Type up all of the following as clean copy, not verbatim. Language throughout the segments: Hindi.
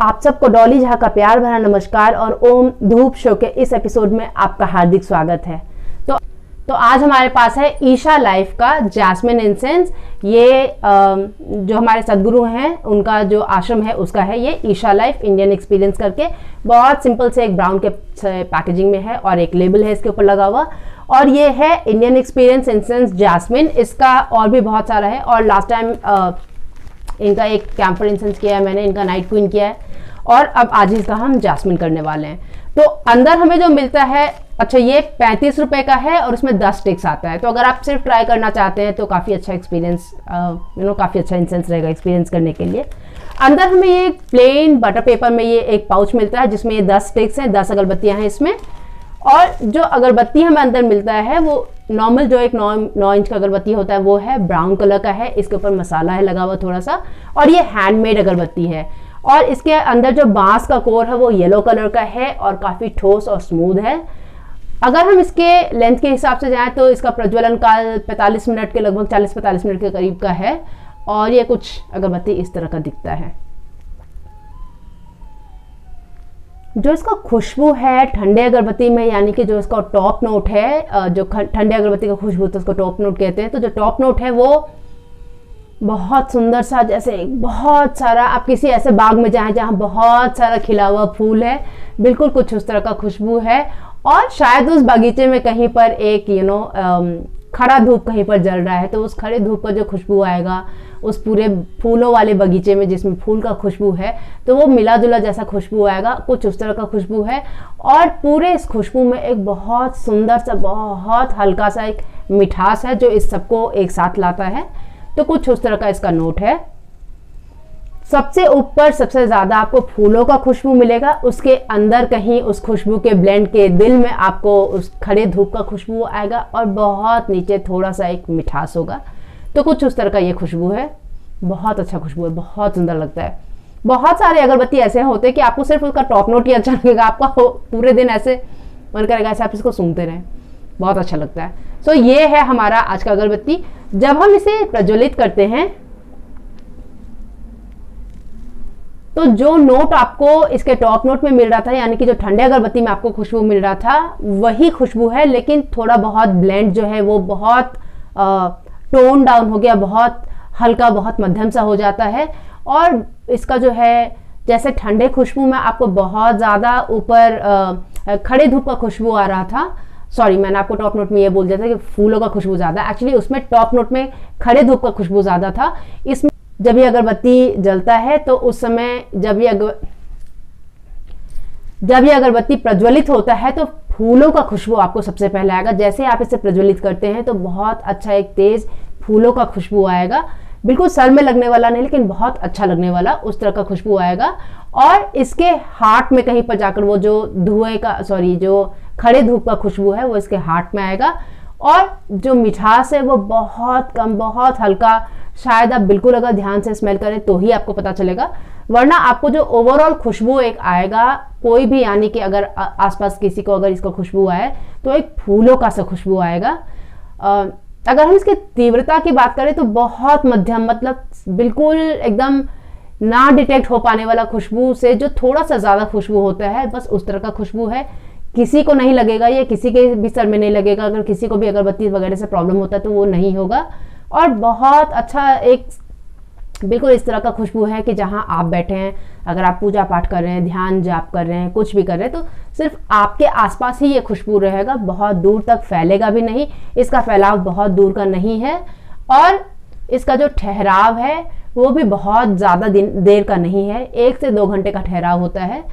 आप सबको डॉली झा का प्यार भरा नमस्कार और ओम धूप शो के इस एपिसोड में आपका हार्दिक स्वागत है। तो आज हमारे पास है ईशा लाइफ का जैस्मिन इंसेंस। ये जो हमारे सदगुरु हैं उनका जो आश्रम है उसका है ये ईशा लाइफ इंडियन एक्सपीरियंस करके। बहुत सिंपल से एक ब्राउन के पैकेजिंग में है और एक लेबल है इसके ऊपर लगा हुआ, और ये है इंडियन एक्सपीरियंस इंसेंस जैस्मिन। इसका और भी बहुत सारा है, और लास्ट टाइम इनका एक कैंपर इंसेंस किया है मैंने, इनका नाइट क्वीन किया है, और अब आज इसका हम जैस्मिन करने वाले हैं। तो अंदर हमें जो मिलता है, अच्छा ये 35 रुपए का है और उसमें 10 स्टिक्स आता है। तो अगर आप सिर्फ ट्राई करना चाहते हैं तो काफ़ी अच्छा एक्सपीरियंस काफ़ी अच्छा इंसेंस रहेगा एक्सपीरियंस करने के लिए। अंदर हमें ये प्लेन बटर पेपर में ये एक पाउच मिलता है जिसमें ये 10 स्टिक्स हैं, 10 अगरबत्तियाँ हैं इसमें। और जो अगरबत्ती हमें अंदर मिलता है वो नॉर्मल जो एक 9 इंच का अगरबत्ती होता है वो है, ब्राउन कलर का है, इसके ऊपर मसाला है लगा हुआ थोड़ा सा, और ये हैंडमेड अगरबत्ती है। और इसके अंदर जो बांस का कोर है वो येलो कलर का है और काफ़ी ठोस और स्मूथ है। अगर हम इसके लेंथ के हिसाब से जाएं तो इसका प्रज्वलन काल 45 मिनट के लगभग 40-45 मिनट के करीब का है, और ये कुछ अगरबत्ती इस तरह का दिखता है। जो इसका खुशबू है ठंडे अगरबत्ती में, यानी कि जो इसका टॉप नोट है, जो ठंडे अगरबत्ती का खुशबू तो उसको टॉप नोट कहते हैं। तो जो टॉप नोट है वो बहुत सुंदर सा, जैसे बहुत सारा आप किसी ऐसे बाग में जाएं जहाँ बहुत सारा खिला हुआ फूल है, बिल्कुल कुछ उस तरह का खुशबू है। और शायद उस बगीचे में कहीं पर एक खड़ा धूप कहीं पर जल रहा है, तो उस खड़े धूप का जो खुशबू आएगा उस पूरे फूलों वाले बगीचे में जिसमें फूल का खुशबू है, तो वो मिला जुला जैसा खुशबू आएगा, कुछ उस तरह का खुशबू है। और पूरे इस खुशबू में एक बहुत सुंदर सा, बहुत हल्का सा एक मिठास है जो इस सबको एक साथ लाता है। तो कुछ उस तरह का इसका नोट है। सबसे ऊपर सबसे ज्यादा आपको फूलों का खुशबू मिलेगा, उसके अंदर कहीं उस खुशबू के ब्लेंड के दिल में आपको उस खड़े धूप का खुशबू आएगा, और बहुत नीचे थोड़ा सा एक मिठास होगा। तो कुछ उस तरह का ये खुशबू है, बहुत अच्छा खुशबू है, बहुत सुंदर लगता है। बहुत सारे अगरबत्ती ऐसे होते हैं कि आपको सिर्फ उसका टॉप नोट ही अच्छा लगेगा, आपका पूरे दिन ऐसे मन करेगा ऐसे आप इसको सूंघते रहें, बहुत अच्छा लगता है। तो ये है हमारा आज का अगरबत्ती। जब हम इसे प्रज्वलित करते हैं तो जो नोट आपको इसके टॉप नोट में मिल रहा था, यानी कि जो ठंडे अगरबत्ती में आपको खुशबू मिल रहा था, वही खुशबू है, लेकिन थोड़ा बहुत ब्लेंड जो है वो बहुत टोन डाउन हो गया, बहुत हल्का, बहुत मध्यम सा हो जाता है। और इसका जो है, जैसे ठंडे खुशबू में आपको बहुत ज़्यादा ऊपर खड़े धूप का खुशबू आ रहा था, सॉरी मैंने आपको टॉप नोट में ये बोल दिया था कि फूलों का खुशबू ज़्यादा, एक्चुअली उसमें टॉप नोट में खड़े धूप का खुशबू ज़्यादा था। इसमें जब ये अगरबत्ती जलता है तो उस समय जब ये अगरबत्ती प्रज्वलित होता है तो फूलों का खुशबू आपको सबसे पहले आएगा। जैसे आप इसे प्रज्वलित करते हैं तो बहुत अच्छा एक तेज फूलों का खुशबू आएगा, बिल्कुल सर में लगने वाला नहीं लेकिन बहुत अच्छा लगने वाला, उस तरह का खुशबू आएगा। और इसके हार्ट में कहीं पर जाकर वो जो जो खड़े धूप का खुशबू है वो इसके हार्ट में आएगा। और जो मिठास है वो बहुत कम, बहुत हल्का, शायद आप बिल्कुल अगर ध्यान से स्मेल करें तो ही आपको पता चलेगा, वरना आपको जो ओवरऑल खुशबू एक आएगा कोई भी, यानी कि अगर आसपास किसी को अगर इसका खुशबू आए तो एक फूलों का सा खुशबू आएगा। अगर हम इसकी तीव्रता की बात करें तो बहुत मध्यम, मतलब बिल्कुल एकदम ना डिटेक्ट हो पाने वाला खुशबू से जो थोड़ा सा ज़्यादा खुशबू होता है, बस उस तरह का खुशबू है। किसी को नहीं लगेगा, ये किसी के भी सर में नहीं लगेगा, अगर किसी को भी अगरबत्ती वगैरह से प्रॉब्लम होता है तो वो नहीं होगा। और बहुत अच्छा एक बिल्कुल इस तरह का खुशबू है कि जहाँ आप बैठे हैं, अगर आप पूजा पाठ कर रहे हैं, ध्यान जाप कर रहे हैं, कुछ भी कर रहे हैं, तो सिर्फ आपके आसपास ही ये खुशबू रहेगा, बहुत दूर तक फैलेगा भी नहीं, इसका फैलाव बहुत दूर का नहीं है। और इसका जो ठहराव है वो भी बहुत ज़्यादा देर का नहीं है, 1 से 2 घंटे का ठहराव होता है।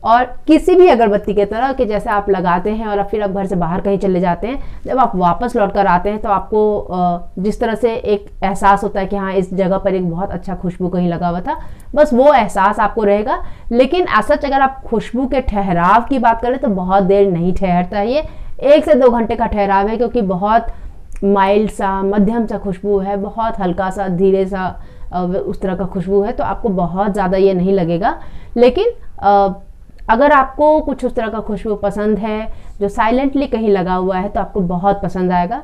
और किसी भी अगरबत्ती के तरह कि जैसे आप लगाते हैं और फिर आप घर से बाहर कहीं चले जाते हैं, जब आप वापस लौट कर आते हैं तो आपको जिस तरह से एक एहसास होता है कि हाँ इस जगह पर एक बहुत अच्छा खुशबू कहीं लगा हुआ था, बस वो एहसास आपको रहेगा। लेकिन सच अगर आप खुशबू के ठहराव की बात करें तो बहुत देर नहीं ठहरता है, ये 1 से 2 घंटे का ठहराव है, क्योंकि बहुत माइल्ड सा, मध्यम सा खुशबू है, बहुत हल्का सा, धीरे सा उस तरह का खुशबू है, तो आपको बहुत ज़्यादा ये नहीं लगेगा। लेकिन अगर आपको कुछ उस तरह का खुशबू पसंद है जो साइलेंटली कहीं लगा हुआ है तो आपको बहुत पसंद आएगा।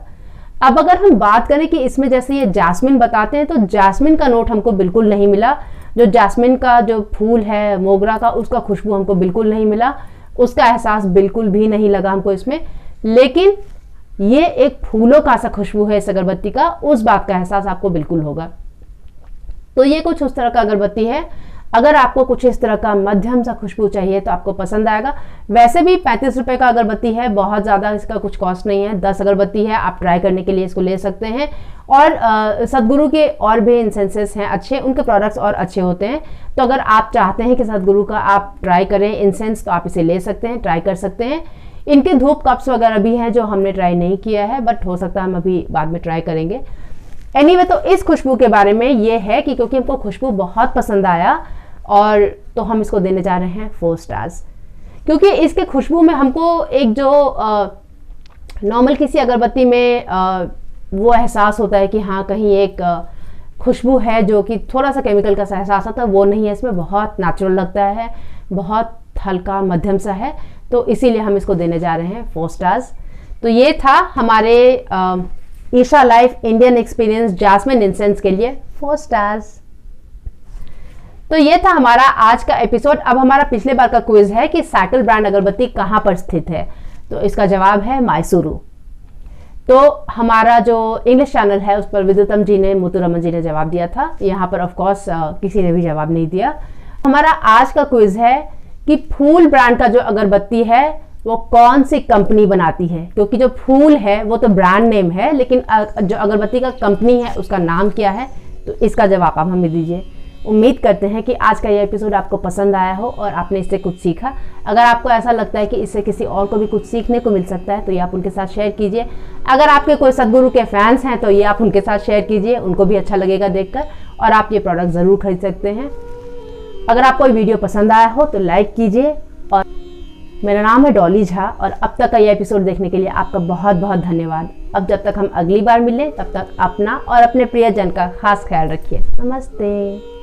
अब अगर हम बात करें कि इसमें जैसे ये जैस्मिन बताते हैं तो जैस्मिन का नोट हमको बिल्कुल नहीं मिला। जो जैस्मिन का जो फूल है, मोगरा का, उसका खुशबू हमको बिल्कुल नहीं मिला, उसका एहसास बिल्कुल भी नहीं लगा हमको इसमें। लेकिन ये एक फूलों का सा खुशबू है इस अगरबत्ती का, उस बात का एहसास आपको बिल्कुल होगा। तो ये कुछ उस तरह का अगरबत्ती है। अगर आपको कुछ इस तरह का मध्यम सा खुशबू चाहिए तो आपको पसंद आएगा। वैसे भी 35 रुपए का अगरबत्ती है, बहुत ज़्यादा इसका कुछ कॉस्ट नहीं है। 10 अगरबत्ती है, आप ट्राई करने के लिए इसको ले सकते हैं। और सदगुरु के और भी इंसेंसेस हैं अच्छे, उनके प्रोडक्ट्स और अच्छे होते हैं। तो अगर आप चाहते हैं कि सदगुरु का आप ट्राई करें इंसेंस, तो आप इसे ले सकते हैं, ट्राई कर सकते हैं। इनके धूप कप्स वगैरह भी हैं जो हमने ट्राई नहीं किया है, बट हो सकता है हम अभी बाद में ट्राई करेंगे। एनीवे, तो इस खुशबू के बारे में ये है कि क्योंकि हमको खुशबू बहुत पसंद आया, और तो हम इसको देने जा रहे हैं 4 स्टार्स। क्योंकि इसके खुशबू में हमको एक जो नॉर्मल किसी अगरबत्ती में वो एहसास होता है कि हाँ कहीं एक खुशबू है जो कि थोड़ा सा केमिकल का सा एहसास आता है, वो नहीं है इसमें। बहुत नेचुरल लगता है, बहुत हल्का मध्यम सा है, तो इसीलिए हम इसको देने जा रहे हैं 4 स्टार्स। तो ये था हमारे Isha life Indian experience jasmine incense के लिए 4 स्टार्स। तो ये था हमारा आज का एपिसोड। अब हमारा पिछले बार का क्विज है कि सैटल ब्रांड अगरबत्ती कहाँ पर स्थित है, तो इसका जवाब है मैसूरू। तो हमारा जो इंग्लिश चैनल है उस पर विद्युतम जी ने, मुतुरमन जी ने जवाब दिया था। यहाँ पर ऑफ कोर्स किसी ने भी जवाब नहीं दिया। हमारा आज का क्विज है कि फूल ब्रांड का जो अगरबत्ती है वो कौन सी कंपनी बनाती है। क्योंकि जो फूल है वो तो ब्रांड नेम है, लेकिन जो अगरबत्ती का कंपनी है उसका नाम क्या है, तो इसका जवाब आप हमें दीजिए। उम्मीद करते हैं कि आज का ये एपिसोड आपको पसंद आया हो और आपने इससे कुछ सीखा। अगर आपको ऐसा लगता है कि इससे किसी और को भी कुछ सीखने को मिल सकता है तो ये आप उनके साथ शेयर कीजिए। अगर आपके कोई सदगुरु के फैंस हैं तो ये आप उनके साथ शेयर कीजिए, उनको भी अच्छा लगेगा देखकर, और आप ये प्रोडक्ट ज़रूर खरीद सकते हैं। अगर आपको ये वीडियो पसंद आया हो तो लाइक कीजिए। और मेरा नाम है डॉली झा, और अब तक का ये एपिसोड देखने के लिए आपका बहुत बहुत धन्यवाद। अब जब तक हम अगली बार मिलें तब तक अपना और अपने प्रियजन का खास ख्याल रखिए। नमस्ते।